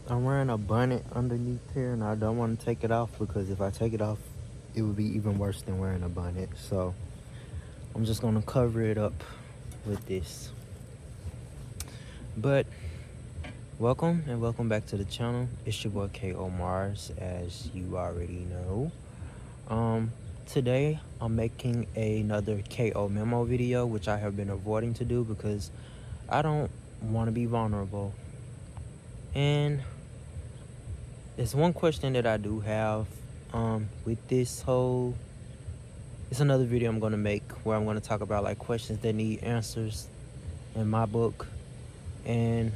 I'm wearing a bonnet underneath here, and I don't want to take it off because if I take it off, it would be even worse than wearing a bonnet. So I'm just gonna cover it up with this. But welcome and welcome back to the channel. It's your boy Komaris, as you already know. Today I'm making another KO memo video, which I have been avoiding to do because I don't want to be vulnerable. And there's one question that I do have with this whole, it's another video I'm going to make where I'm going to talk about like questions that need answers in my book. And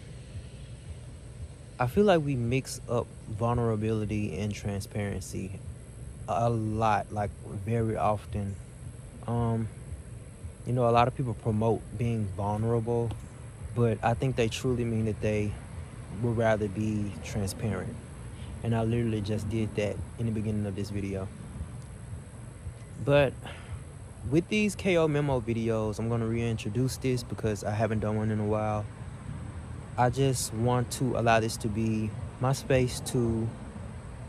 I feel like we mix up vulnerability and transparency a lot, like very often. A lot of people promote being vulnerable, but I think they truly mean that they would rather be transparent. And I literally just did that in the beginning of this video. But with these KO memo videos, I'm going to reintroduce this because I haven't done one in a while. I just want to allow this to be my space to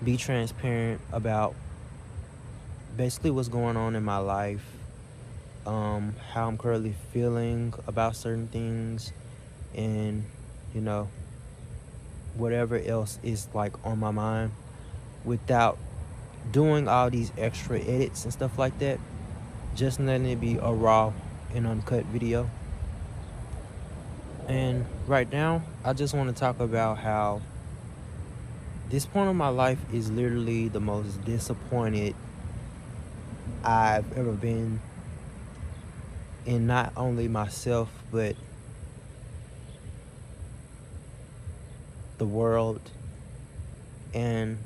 be transparent about basically what's going on in my life, how I'm currently feeling about certain things, and whatever else is like on my mind, without doing all these extra edits and stuff like that. Just letting it be a raw and uncut video. And right now, I just want to talk about how this point of my life is literally the most disappointed I've ever been in, not only myself, but the world. And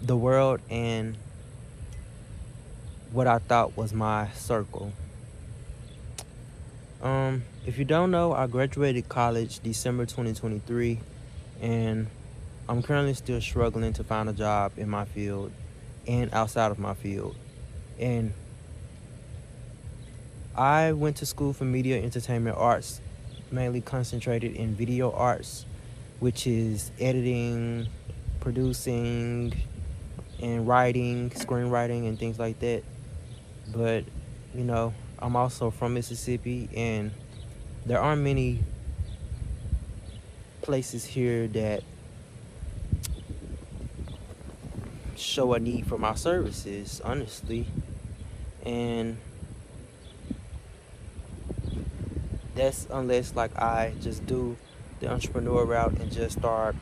the world and what I thought was my circle. If you don't know, I graduated college December 2023, and I'm currently still struggling to find a job in my field and outside of my field. And I went to school for media entertainment arts, mainly concentrated in video arts, which is editing, producing, and writing, screenwriting, and things like that. But I'm also from Mississippi, and there aren't many places here that show a need for my services, honestly. And that's unless like I just do the entrepreneur route and just start,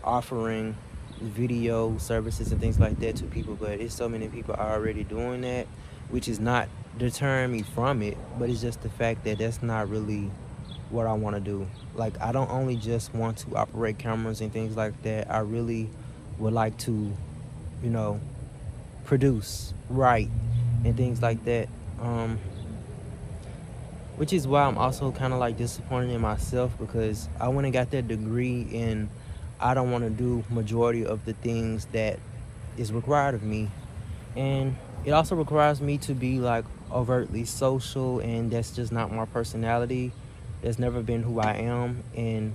offering video services and things like that to people. But it's so many people are already doing that, which is not deterring me from it, but it's just the fact that that's not really what I want to do. Like, I don't only just want to operate cameras and things like that. I really would like to, produce, write, and things like that. Which is why I'm also kind of like disappointed in myself, because I went and got that degree and I don't want to do majority of the things that is required of me. And it also requires me to be like overtly social, and that's just not my personality. That's never been who I am, and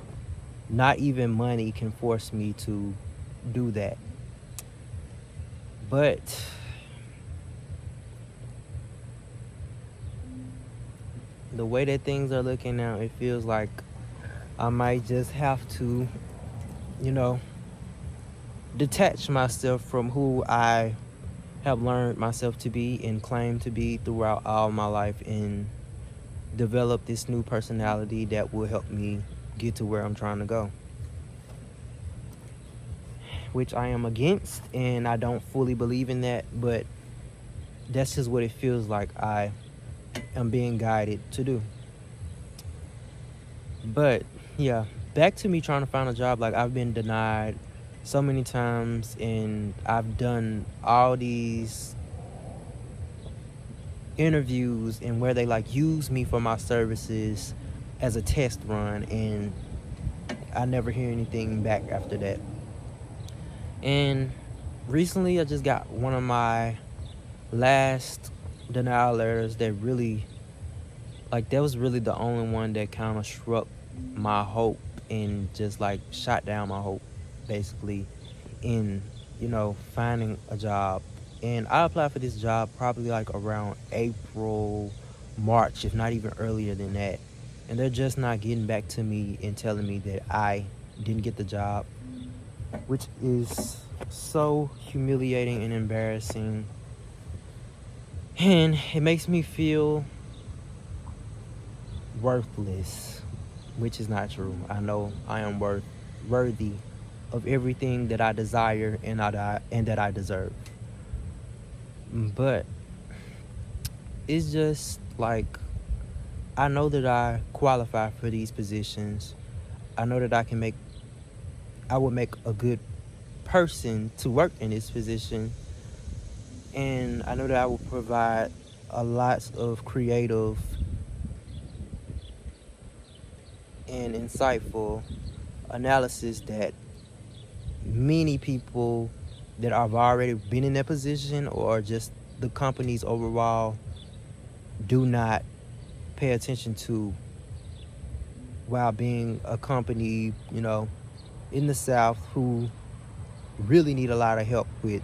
not even money can force me to do that. But the way that things are looking now, it feels like I might just have to, detach myself from who I have learned myself to be and claim to be throughout all my life, and develop this new personality that will help me get to where I'm trying to go, which I am against, and I don't fully believe in that, but that's just what it feels like I am being guided to do. But yeah, back to me trying to find a job. Like, I've been denied so many times, and I've done all these interviews and where they like use me for my services as a test run, and I never hear anything back after that. And recently I just got one of my last denial letters that really Like, that was really the only one that kind of struck my hope and just like shot down my hope, basically, in, finding a job. And I applied for this job probably like around April, March, if not even earlier than that. And they're just not getting back to me and telling me that I didn't get the job, which is so humiliating and embarrassing. And it makes me feel worthless, which is not true. I know I am worthy of everything that I desire and that I deserve. But it's just like, I know that I qualify for these positions. I know that I would make a good person to work in this position. And I know that I will provide a lot of creative and insightful analysis that many people that have already been in that position, or just the companies overall, do not pay attention to, while being a company, in the South, who really need a lot of help with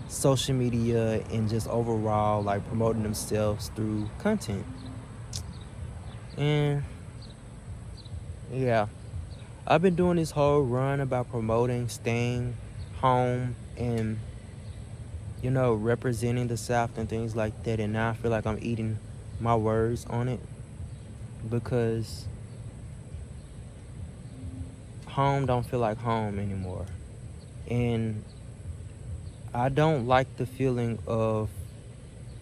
social media and just overall like promoting themselves through content. And yeah, I've been doing this whole run about promoting staying home and representing the South and things like that, and now I feel like I'm eating my words on it, because home don't feel like home anymore. And I don't like the feeling of,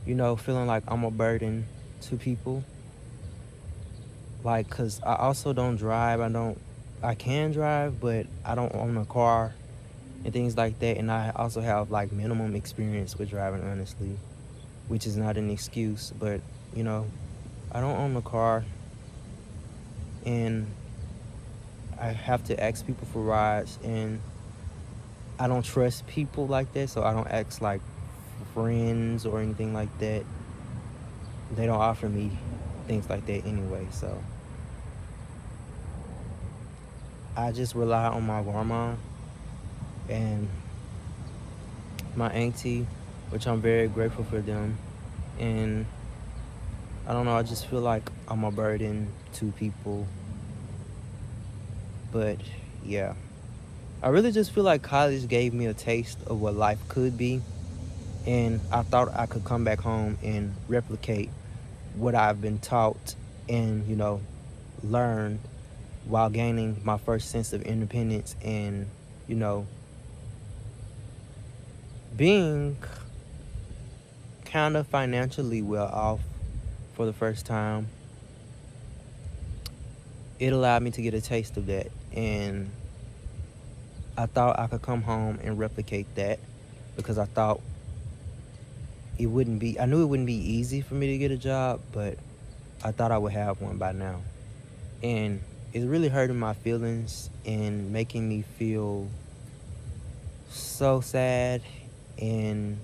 feeling like I'm a burden to people. Like, cause I also don't drive. I can drive, but I don't own a car and things like that. And I also have like minimum experience with driving, honestly, which is not an excuse, but I don't own a car, and I have to ask people for rides, and I don't trust people like that, so I don't ask like friends or anything like that. They don't offer me things like that anyway, so I just rely on my grandma and my auntie, which I'm very grateful for them. And I don't know, I just feel like I'm a burden to people. But yeah, I really just feel like college gave me a taste of what life could be, and I thought I could come back home and replicate what I've been taught and learned, while gaining my first sense of independence and being kind of financially well off for the first time. It allowed me to get a taste of that, and I thought I could come home and replicate that, because I thought I knew it wouldn't be easy for me to get a job, but I thought I would have one by now. And it's really hurting my feelings and making me feel so sad and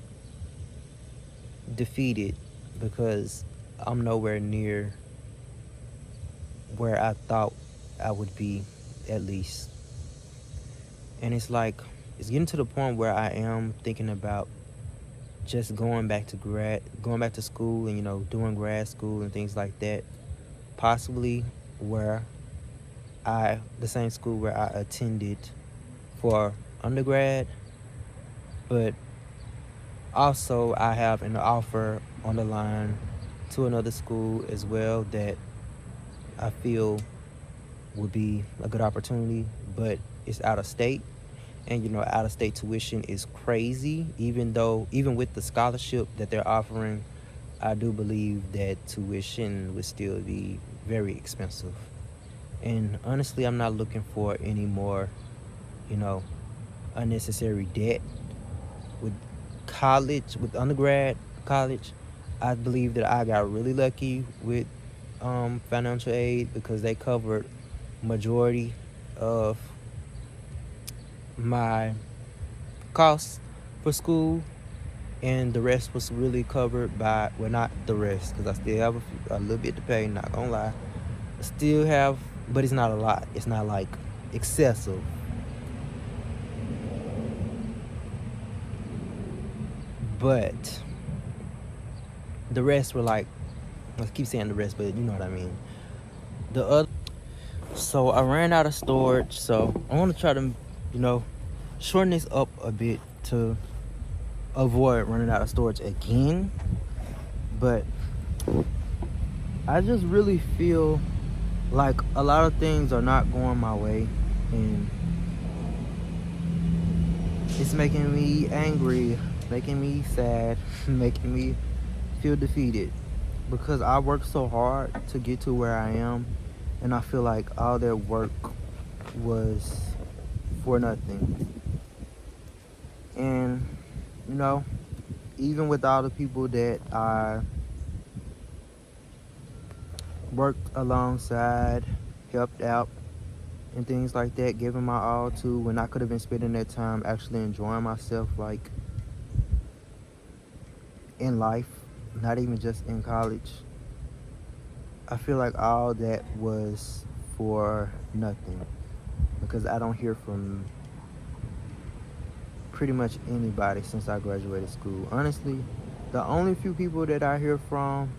defeated, because I'm nowhere near where I thought I would be, at least. And it's like, it's getting to the point where I am thinking about just going back to school and doing grad school and things like that, possibly the same school where I attended for undergrad. But also I have an offer on the line to another school as well that I feel would be a good opportunity, but it's out of state. And out of state tuition is crazy. Even with the scholarship that they're offering, I do believe that tuition would still be very expensive. And honestly, I'm not looking for any more, unnecessary debt with undergrad college. I believe that I got really lucky with financial aid, because they covered majority of my costs for school. and the rest was really covered by, well, not the rest, because I still have a little bit to pay, not gonna lie. I still have, but it's not a lot. It's not like excessive. But the rest were like, I keep saying the rest, but you know what I mean. The other, so I ran out of storage, so I want to try to, shorten this up a bit to avoid running out of storage again. But I just really feel like a lot of things are not going my way, and it's making me angry, making me sad, making me feel defeated, because I worked so hard to get to where I am, and I feel like all that work was for nothing. And even with all the people that I worked alongside, helped out, and things like that, giving my all to, when I could have been spending that time actually enjoying myself, like in life, not even just in college, I feel like all that was for nothing, because I don't hear from pretty much anybody since I graduated school. Honestly, the only few people that I hear from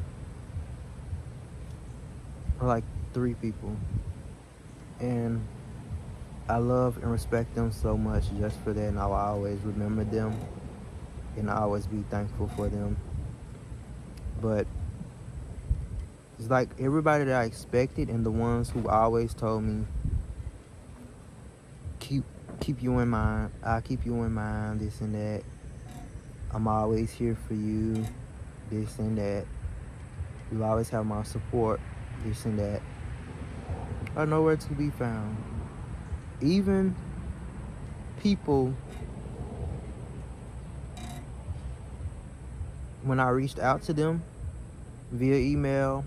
are like 3 people, and I love and respect them so much just for that, and I'll always remember them, and I'll always be thankful for them. But it's like everybody that I expected, and the ones who always told me, keep you in mind, I'll keep you in mind, this and that, I'm always here for you, this and that, you'll always have my support, this and that, are nowhere to be found. Even people, when I reached out to them via email,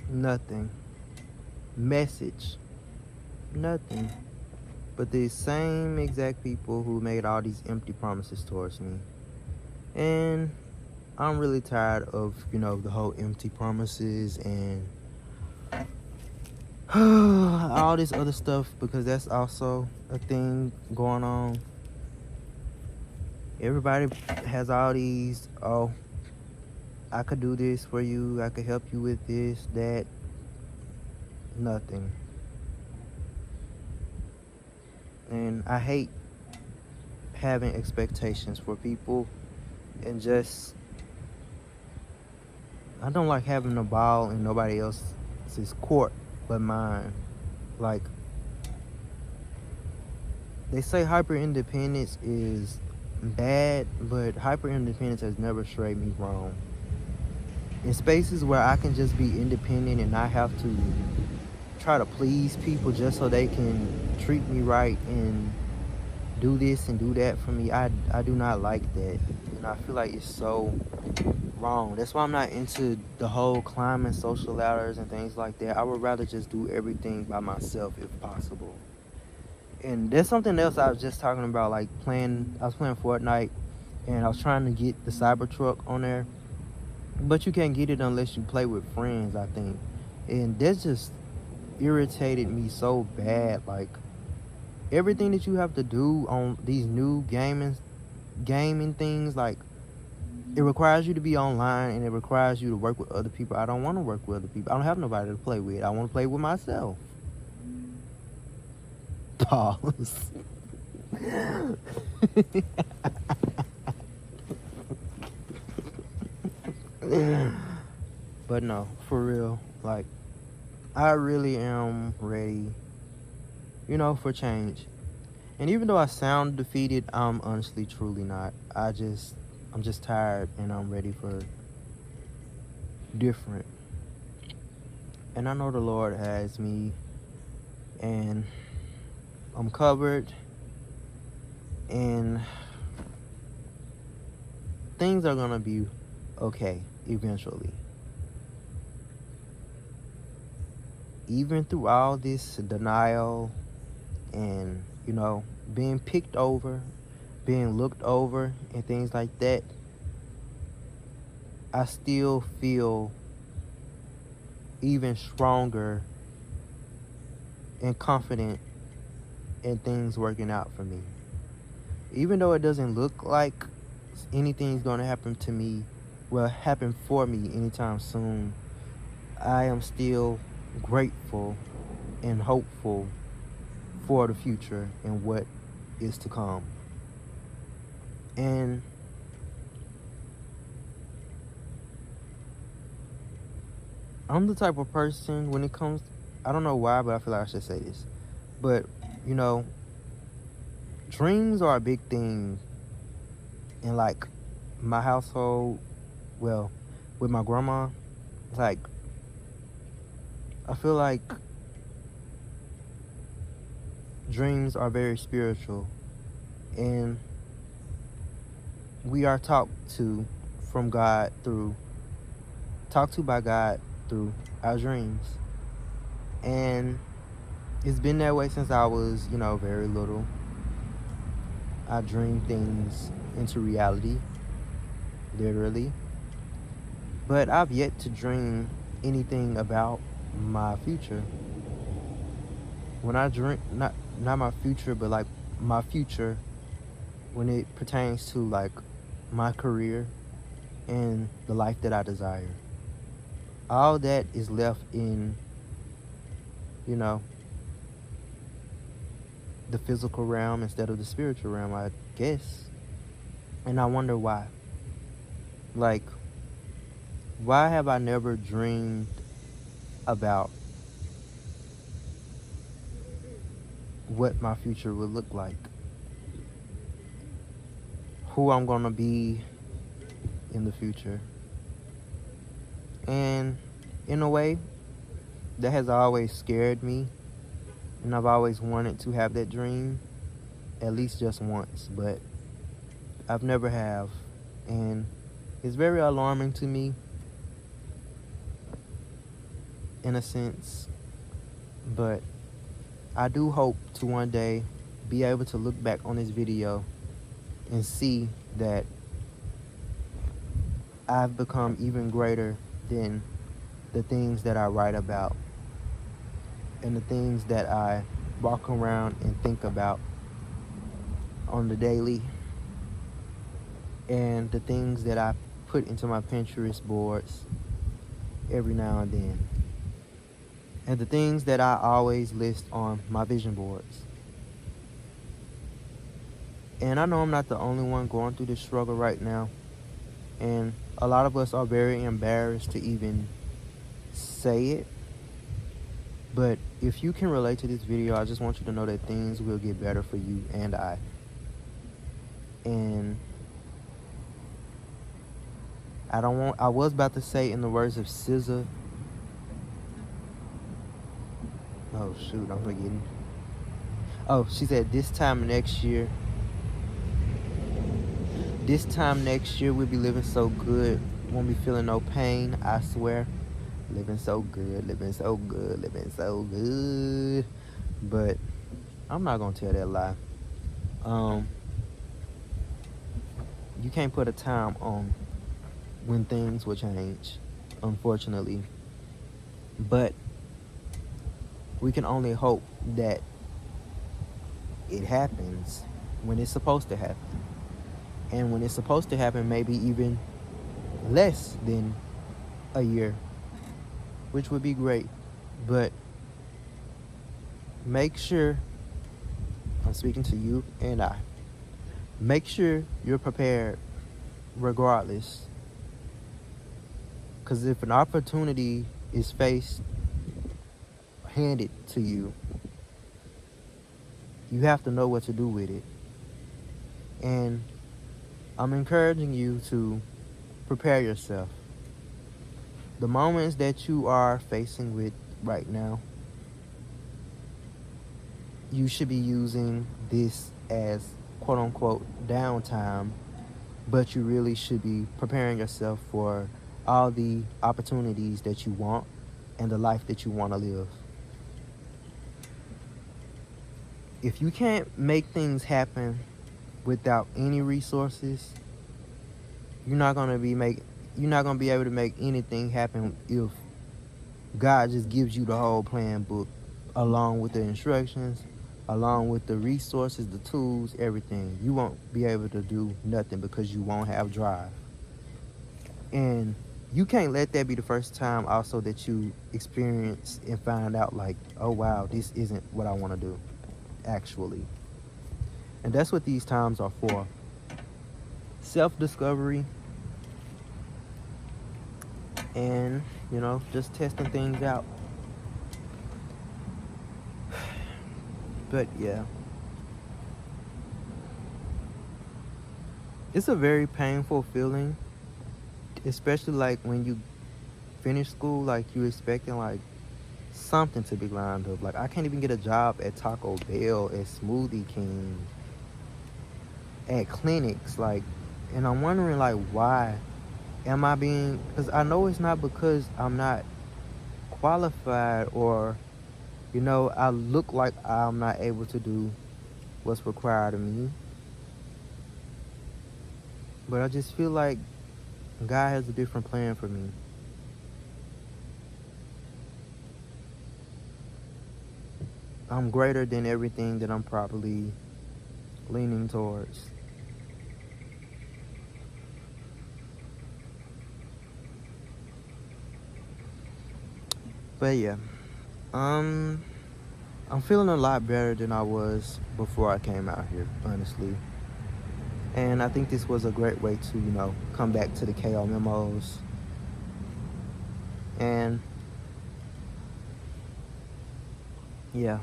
nothing. Message, nothing. But the same exact people who made all these empty promises towards me. And I'm really tired of, the whole empty promises and all this other stuff, because that's also a thing going on. Everybody has all these, oh, I could do this for you, I could help you with this, that. Nothing. And I hate having expectations for people, and just, I don't like having a ball in nobody else's court but mine. Like, they say hyper independence is bad, but hyper independence has never strayed me wrong. In spaces where I can just be independent and not have to try to please people just so they can treat me right and do this and do that for me, I do not like that, and I feel like it's so wrong. That's why I'm not into the whole climbing social ladders and things like that. I would rather just do everything by myself if possible. And there's something else I was just talking about, like I was playing Fortnite, and I was trying to get the Cybertruck on there, but you can't get it unless you play with friends, I think. And that's just irritated me so bad. Like, everything that you have to do on these new gaming things, like, it requires you to be online, and it requires you to work with other people. I don't want to work with other people. I don't have nobody to play with. I want to play with myself. Pause. But no, for real, like, I really am ready, for change. And even though I sound defeated, I'm honestly truly not. I'm just tired, and I'm ready for different. And I know the Lord has me, and I'm covered, and things are gonna be okay eventually. Even through all this denial and, being picked over, being looked over and things like that, I still feel even stronger and confident in things working out for me. Even though it doesn't look like anything's going to happen to me, well, happen for me anytime soon, I am still grateful and hopeful for the future and what is to come. And I'm the type of person when it comes, I don't know why, but I feel like I should say this. But, you know, dreams are a big thing in like my household. Well, with my grandma, like, I feel like dreams are very spiritual, and we are talked to by God through our dreams. And it's been that way since I was, very little. I dream things into reality, literally. But I've yet to dream anything about my future. When I dream, not my future, but like my future when it pertains to like my career and the life that I desire. All that is left in, the physical realm instead of the spiritual realm, I guess. And I wonder why. Like, why have I never dreamed about what my future would look like? Who I'm gonna be in the future? And in a way, that has always scared me. And I've always wanted to have that dream, at least just once, but I've never have. And it's very alarming to me, in a sense. But I do hope to one day be able to look back on this video and see that I've become even greater than the things that I write about and the things that I walk around and think about on the daily, and the things that I put into my Pinterest boards every now and then, and the things that I always list on my vision boards. And I know I'm not the only one going through this struggle right now, and a lot of us are very embarrassed to even say it. But if you can relate to this video, I just want you to know that things will get better for you and I. And I was about to say, in the words of SZA, oh shoot, I'm forgetting. Oh, she said, this time next year we'll be living so good, won't be feeling no pain, I swear. Living so good, living so good, living so good. But I'm not gonna tell that lie. You can't put a time on when things will change, unfortunately. But we can only hope that it happens when it's supposed to happen. And when it's supposed to happen, maybe even less than a year, which would be great. But make sure, I'm speaking to you and I, make sure you're prepared regardless. Because if an opportunity is handed to you, you have to know what to do with it. And I'm encouraging you to prepare yourself. The moments that you are facing with right now, you should be using this as quote unquote downtime, but you really should be preparing yourself for all the opportunities that you want and the life that you want to live. If you can't make things happen without any resources, you're not gonna be able to make anything happen if God just gives you the whole plan book along with the instructions, along with the resources, the tools, everything. You won't be able to do nothing because you won't have drive. And you can't let that be the first time also that you experience and find out like, oh wow, this isn't what I want to do actually. And that's what these times are for. Self-discovery and, just testing things out. But yeah, it's a very painful feeling, especially like when you finish school, like you're expecting like something to be lined up. Like I can't even get a job at Taco Bell, at Smoothie King, at clinics, like, and I'm wondering like why am I being, because I know it's not because I'm not qualified or I look like I'm not able to do what's required of me, but I just feel like God has a different plan for me. I'm greater than everything that I'm probably leaning towards. But yeah, I'm feeling a lot better than I was before I came out here, honestly. And I think this was a great way to, come back to the KO memos. And yeah,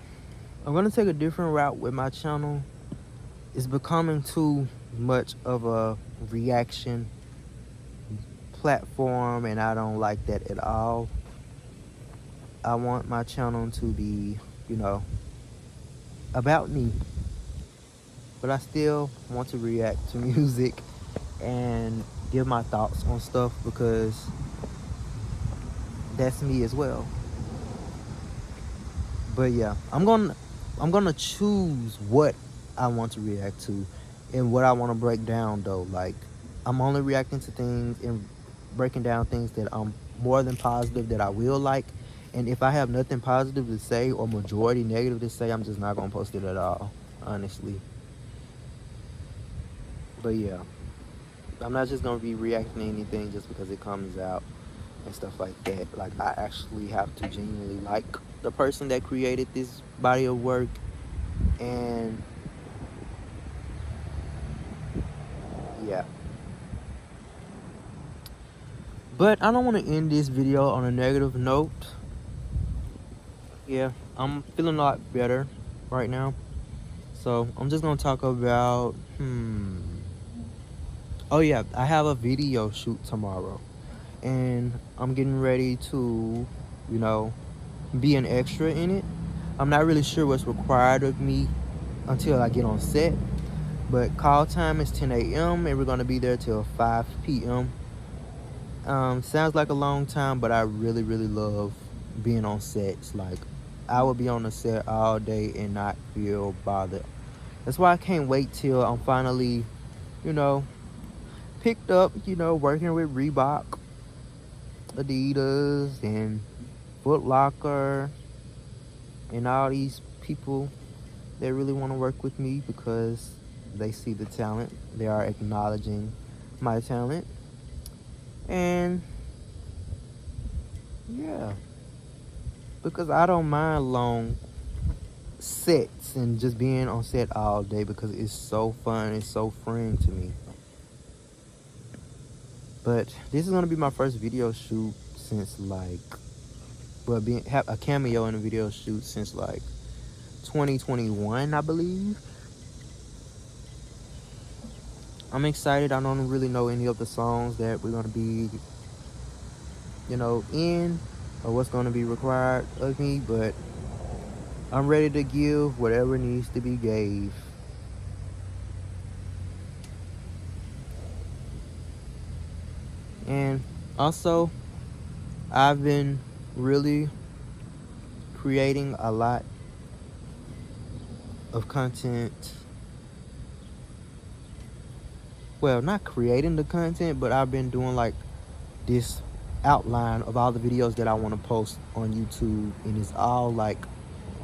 I'm gonna take a different route with my channel. It's becoming too much of a reaction platform, and I don't like that at all. I want my channel to be, about me. But I still want to react to music and give my thoughts on stuff because that's me as well. But yeah, I'm gonna choose what I want to react to and what I want to break down though. Like I'm only reacting to things and breaking down things that I'm more than positive that I will like. And if I have nothing positive to say or majority negative to say, I'm just not gonna post it at all, honestly. But yeah, I'm not just gonna be reacting to anything just because it comes out and stuff like that. Like I actually have to genuinely like the person that created this body of work. And yeah, but I don't want to end this video on a negative note. Yeah, I'm feeling a lot better right now, so I'm just gonna talk about oh yeah, I have a video shoot tomorrow and I'm getting ready to be an extra in it. I'm not really sure what's required of me until I get on set, but call time is 10 a.m. and we're gonna be there till 5 p.m. Sounds like a long time, but I really love being on sets. Like I will be on the set all day and not feel bothered. That's why I can't wait till I'm finally picked up working with Reebok, Adidas, and Foot Locker, and all these people that really want to work with me because they see the talent. They are acknowledging my talent. And yeah, because I don't mind long sets and just being on set all day because it's so fun, it's so freeing to me. But this is gonna be my first video shoot since have a cameo in a video shoot since 2021, I believe. I'm excited. I don't really know any of the songs that we're gonna be in or what's gonna be required of me, but I'm ready to give whatever needs to be gave. And also, I've been really creating a lot of content well, not creating the content, but I've been doing like this outline of all the videos that I want to post on YouTube, and it's all like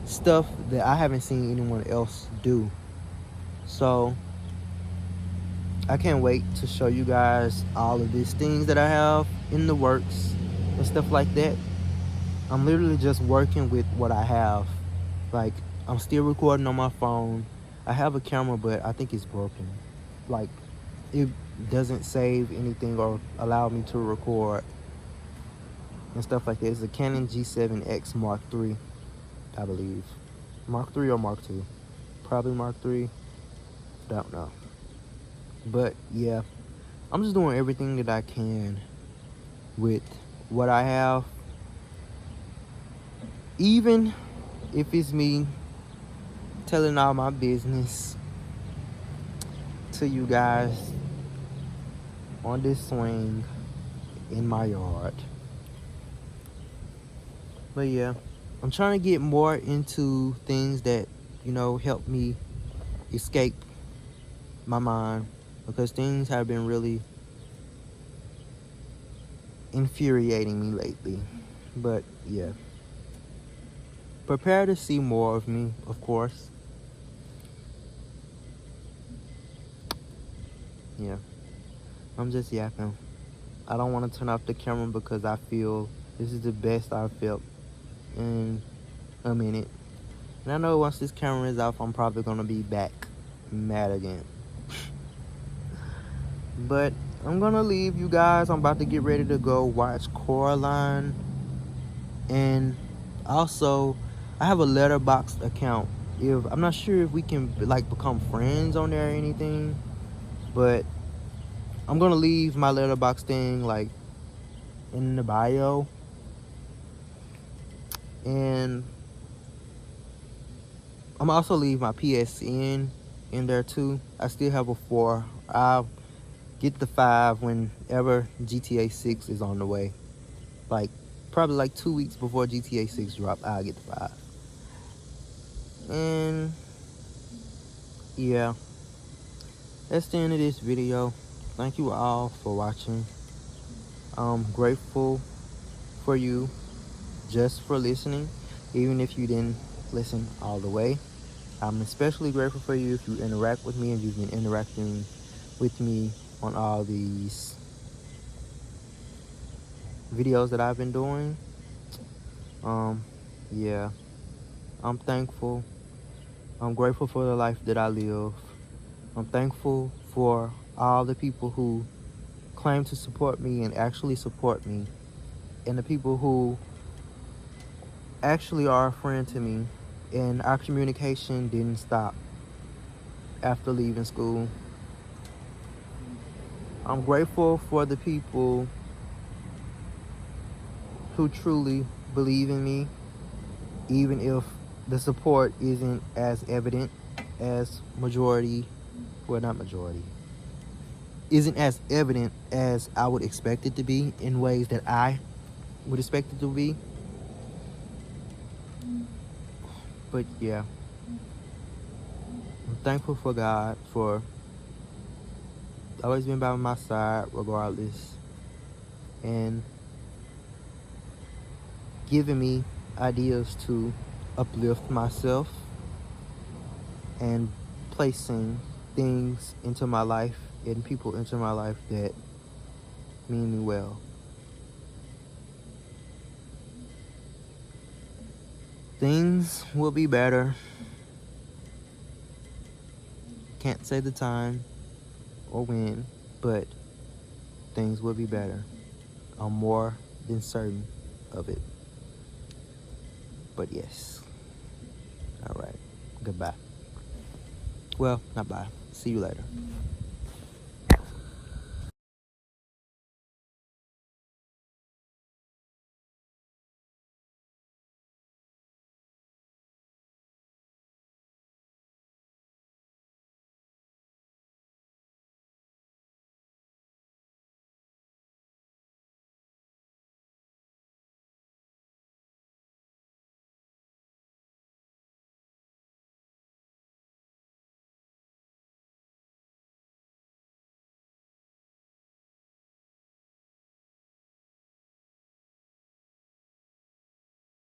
stuff that I haven't seen anyone else do. So I can't wait to show you guys all of these things that I have in the works and stuff like that. I'm literally just working with what I have. Like, I'm still recording on my phone. I have a camera, but I think it's broken. Like, it doesn't save anything or allow me to record and stuff like that. It's a Canon G7X Mark III, I believe. Mark III or Mark II? Probably Mark III. Don't know. But yeah, I'm just doing everything that I can with what I have. Even if it's me telling all my business to you guys on this swing in my yard. But yeah, I'm trying to get more into things that, you know, help me escape my mind, because things have been really infuriating me lately. But yeah, prepare to see more of me, of course. Yeah, I'm just yapping. I don't want to turn off the camera because I feel this is the best I've felt in a minute. And I know once this camera is off, I'm probably going to be back mad again. But I'm going to leave you guys. I'm about to get ready to go watch Coraline. And also, I have a Letterboxd account. I'm not sure if we can like become friends on there or anything, but I'm going to leave my Letterboxd thing like in the bio. And I'm also leave my PSN in there too. I still have a 4. I'll get the 5 whenever GTA 6 is on the way. Like probably like 2 weeks before GTA 6 drop, I'll get the 5. And yeah, that's the end of this video. Thank you all for watching. I'm grateful for you just for listening, even if you didn't listen all the way. I'm especially grateful for you if you interact with me and you've been interacting with me on all these videos that I've been doing. Yeah, I'm thankful. I'm grateful for the life that I live. I'm thankful for all the people who claim to support me and actually support me, and the people who actually are a friend to me, and our communication didn't stop after leaving school. I'm grateful for the people who truly believe in me, even if the support isn't as evident as isn't as evident as I would expect it to be, in ways that I would expect it to be. But yeah, I'm thankful for God for always being by my side regardless, and giving me ideas to uplift myself, and placing things into my life and people into my life that mean me well. Things will be better. Can't say the time or when, but things will be better. I'm more than certain of it. But yes. All right. Goodbye. Well, not bye. See you later.